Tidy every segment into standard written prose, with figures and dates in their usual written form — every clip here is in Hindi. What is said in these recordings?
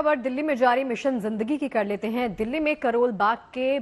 खबर दिल्ली में जारी मिशन जिंदगी की कर लेते हैं। दिल्ली में करोल बाग के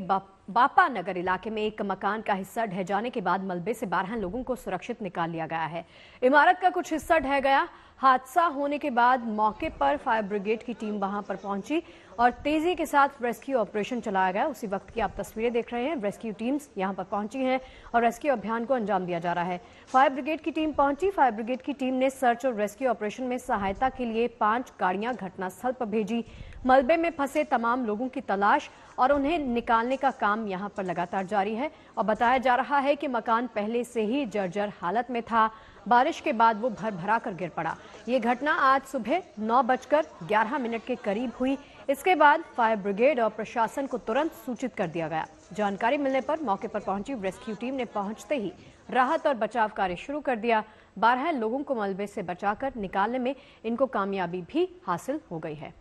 बापा नगर इलाके में एक मकान का हिस्सा ढह जाने के बाद मलबे से 12 लोगों को सुरक्षित निकाल लिया गया है। इमारत का कुछ हिस्सा ढह गया। हादसा होने के बाद मौके पर फायर ब्रिगेड की टीम वहां पर पहुंची और तेजी के साथ रेस्क्यू ऑपरेशन चलाया गया। उसी वक्त की आप तस्वीरें देख रहे हैं। रेस्क्यू टीम्स यहां पर पहुंची हैं और रेस्क्यू अभियान को अंजाम दिया जा रहा है। फायर ब्रिगेड की टीम पहुंची। फायर ब्रिगेड की टीम ने सर्च और रेस्क्यू ऑपरेशन में सहायता के लिए 5 गाड़ियां घटनास्थल पर भेजी। मलबे में फंसे तमाम लोगों की तलाश और उन्हें निकालने का काम यहां पर लगातार जारी है और बताया जा रहा है कि मकान पहले से ही जर्जर हालत में था। बारिश के बाद वो भर कर गिर पड़ा। ये घटना आज सुबह 9:11 के करीब हुई। इसके बाद फायर ब्रिगेड और प्रशासन को तुरंत सूचित कर दिया गया। जानकारी मिलने पर मौके पर पहुंची रेस्क्यू टीम ने पहुंचते ही राहत और बचाव कार्य शुरू कर दिया। 12 लोगों को मलबे से बचाकर निकालने में इनको कामयाबी भी हासिल हो गई है।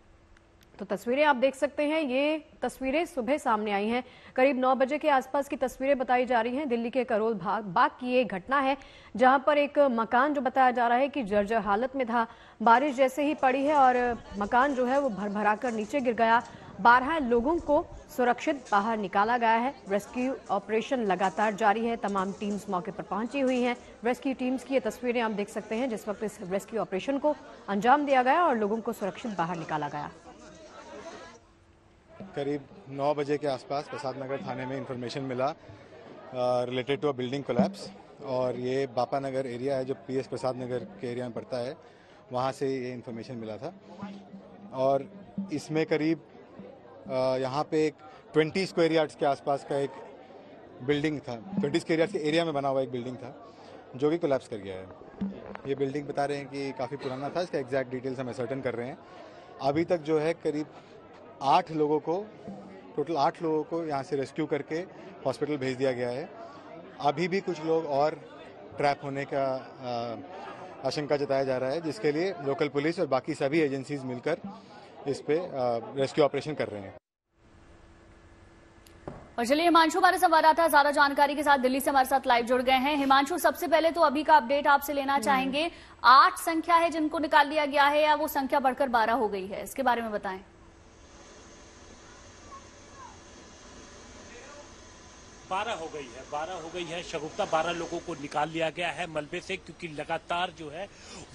तो तस्वीरें आप देख सकते हैं। ये तस्वीरें सुबह सामने आई हैं। करीब 9 बजे के आसपास की तस्वीरें बताई जा रही हैं। दिल्ली के करोल बाग की ये घटना है जहां पर एक मकान जो बताया जा रहा है कि जर्जर हालत में था। बारिश जैसे ही पड़ी है और मकान जो है वो भर-भराकर नीचे गिर गया। 12 लोगों को सुरक्षित बाहर निकाला गया है। रेस्क्यू ऑपरेशन लगातार जारी है। तमाम टीम्स मौके पर पहुंची हुई हैं। रेस्क्यू टीम्स की ये तस्वीरें आप देख सकते हैं जिस वक्त इस रेस्क्यू ऑपरेशन को अंजाम दिया गया और लोगों को सुरक्षित बाहर निकाला गया। करीब 9 बजे के आसपास प्रसाद नगर थाने में इंफॉर्मेशन मिला related to a building collapse और ये बापा नगर एरिया है जो पीएस प्रसाद नगर के एरिया में पड़ता है। वहाँ से ये इंफॉर्मेशन मिला था और इसमें करीब यहाँ पे एक 20 स्क्वायर यार्ड्स के आसपास का एक बिल्डिंग था। 20 स्क्वायर यार्ड्स के एरिया में बना हुआ एक बिल्डिंग था जो कि कोलैप्स कर गया है। ये बिल्डिंग बता रहे हैं कि काफ़ी पुराना था। इसका एग्जैक्ट डिटेल्स हम सर्टन कर रहे हैं। अभी तक जो है करीब 8 लोगों को यहाँ से रेस्क्यू करके हॉस्पिटल भेज दिया गया है। अभी भी कुछ लोग और ट्रैप होने का आशंका जताया जा रहा है जिसके लिए लोकल पुलिस और बाकी सभी एजेंसीज मिलकर इस पे रेस्क्यू ऑपरेशन कर रहे हैं। और चलिए हिमांशु हमारे संवाददाता ज्यादा जानकारी के साथ दिल्ली से हमारे साथ लाइव जुड़ गए हैं। हिमांशु, सबसे पहले तो अभी का अपडेट आपसे लेना चाहेंगे। 8 संख्या है जिनको निकाल लिया गया है या वो संख्या बढ़कर 12 हो गई है, इसके बारे में बताएं। 12 हो गई है शगुफ्ता। 12 लोगों को निकाल लिया गया है मलबे से क्योंकि लगातार जो है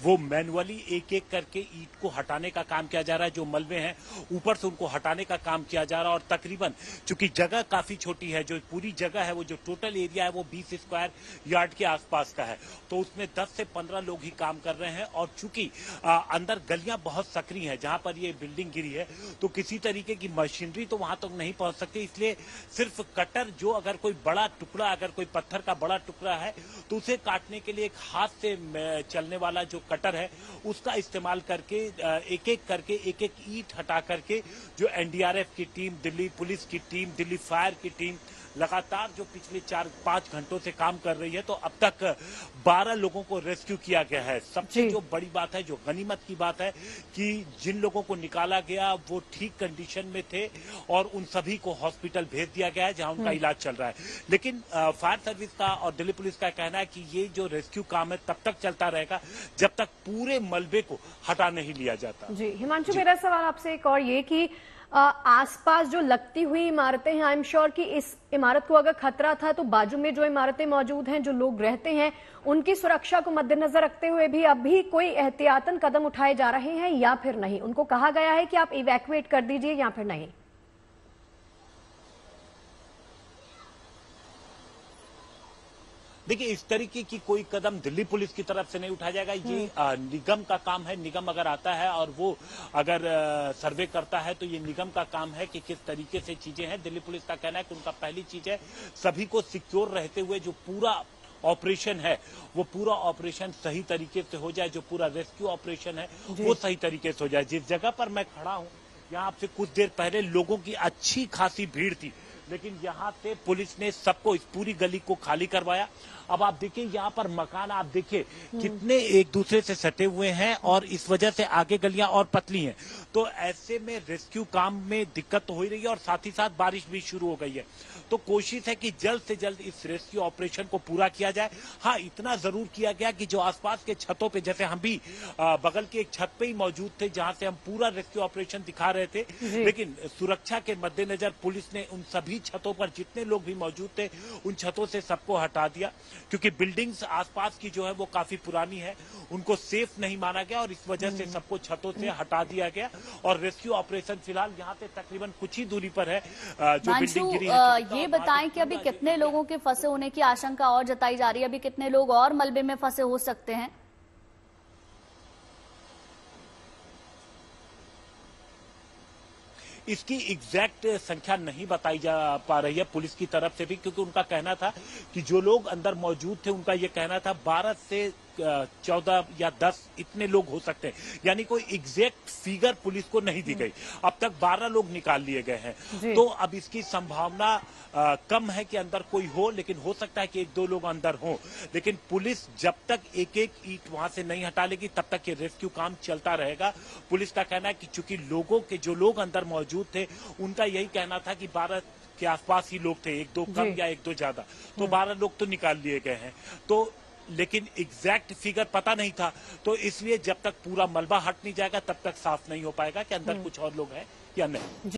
वो मैनुअली एक एक करके ईंट को हटाने का काम किया जा रहा है। जो मलबे हैं ऊपर से उनको हटाने का काम किया जा रहा है और तकरीबन चूंकि जगह काफी छोटी है, जो पूरी जगह है वो जो टोटल एरिया है वो 20 स्क्वायर यार्ड के आसपास का है, तो उसमें 10 से 15 लोग ही काम कर रहे हैं। और चूंकि अंदर गलियां बहुत सक्रिय हैं जहां पर ये बिल्डिंग गिरी है, तो किसी तरीके की मशीनरी तो वहां तक नहीं पहुंच सकती। इसलिए सिर्फ कटर, जो अगर कोई बड़ा टुकड़ा, अगर कोई पत्थर का बड़ा टुकड़ा है तो उसे काटने के लिए एक हाथ से चलने वाला जो कटर है उसका इस्तेमाल करके एक एक करके एक एक ईंट हटा करके जो एनडीआरएफ की टीम, दिल्ली पुलिस की टीम, दिल्ली फायर की टीम लगातार जो पिछले 4-5 घंटों से काम कर रही है, तो अब तक 12 लोगों को रेस्क्यू किया गया है। सबसे जो बड़ी बात है, जो गनीमत की बात है कि जिन लोगों को निकाला गया वो ठीक कंडीशन में थे और उन सभी को हॉस्पिटल भेज दिया गया है जहां उनका इलाज चल रहा है। लेकिन फायर सर्विस का और दिल्ली पुलिस का कहना है कि ये जो रेस्क्यू काम है तब तक चलता रहेगा जब तक पूरे मलबे को हटा नहीं लिया जाता। जी हिमांशु, मेरा सवाल आपसे एक और ये कि आसपास जो लगती हुई इमारतें हैं, आई एम श्योर कि इस इमारत को अगर खतरा था तो बाजू में जो इमारतें मौजूद हैं, जो लोग रहते हैं, उनकी सुरक्षा को मद्देनजर रखते हुए भी अभी कोई एहतियातन कदम उठाए जा रहे हैं या फिर नहीं? उनको कहा गया है कि आप इवैक्यूएट कर दीजिए या फिर नहीं? देखिए, इस तरीके की कोई कदम दिल्ली पुलिस की तरफ से नहीं उठाया जाएगा। ये निगम का काम है। निगम अगर आता है और वो अगर सर्वे करता है तो ये निगम का काम है कि किस तरीके से चीजें हैं। दिल्ली पुलिस का कहना है कि उनका पहली चीज है सभी को सिक्योर रहते हुए जो पूरा ऑपरेशन है वो पूरा ऑपरेशन सही तरीके से हो जाए, जो पूरा रेस्क्यू ऑपरेशन है वो सही तरीके से हो जाए। जिस जगह पर मैं खड़ा हूं यहाँ आपसे कुछ देर पहले लोगों की अच्छी खासी भीड़ थी, लेकिन यहाँ से पुलिस ने सबको इस पूरी गली को खाली करवाया। अब आप देखिए यहाँ पर मकान आप देखिए कितने एक दूसरे से सटे हुए हैं और इस वजह से आगे गलियां और पतली हैं। तो ऐसे में रेस्क्यू काम में दिक्कत तो हो ही रही है और साथ ही साथ बारिश भी शुरू हो गई है। तो कोशिश है कि जल्द से जल्द इस रेस्क्यू ऑपरेशन को पूरा किया जाए। हाँ, इतना जरूर किया गया कि जो आसपास के छतों पे, जैसे हम भी बगल की एक छत पे ही मौजूद थे जहां से हम पूरा रेस्क्यू ऑपरेशन दिखा रहे थे, लेकिन सुरक्षा के मद्देनजर पुलिस ने उन सभी छतों पर जितने लोग भी मौजूद थे उन छतों से सबको हटा दिया, क्योंकि बिल्डिंग्स आसपास की जो है वो काफी पुरानी है, उनको सेफ नहीं माना गया और इस वजह से सबको छतों से हटा दिया गया। और रेस्क्यू ऑपरेशन फिलहाल यहाँ से तकरीबन कुछ ही दूरी पर है जो बिल्डिंग गिरी है। ये बताएं कि अभी कितने लोगों के फंसे होने की आशंका और जताई जा रही है, अभी कितने लोग और मलबे में फंसे हो सकते हैं? इसकी एग्जैक्ट संख्या नहीं बताई जा पा रही है पुलिस की तरफ से भी, क्योंकि उनका कहना था कि जो लोग अंदर मौजूद थे उनका ये कहना था 12 से 14 या 10 इतने लोग हो सकते हैं, यानी कोई एग्जैक्ट फिगर पुलिस को नहीं दी गई। अब तक 12 लोग निकाल लिए गए हैं, तो अब इसकी संभावना कम है कि अंदर कोई हो, लेकिन हो सकता है कि 1-2 लोग अंदर हों। लेकिन पुलिस जब तक एक-एक ईंट वहां से नहीं हटा लेगी तब तक ये रेस्क्यू काम चलता रहेगा। पुलिस का कहना है कि चूंकि जो लोग अंदर मौजूद थे उनका यही कहना था कि 12 के आसपास ही लोग थे, 1-2 कम या 1-2 ज्यादा, तो 12 लोग तो निकाल लिए गए हैं। तो लेकिन एग्जैक्ट फिगर पता नहीं था, तो इसलिए जब तक पूरा मलबा हट नहीं जाएगा तब तक साफ नहीं हो पाएगा कि अंदर कुछ और लोग हैं या नहीं।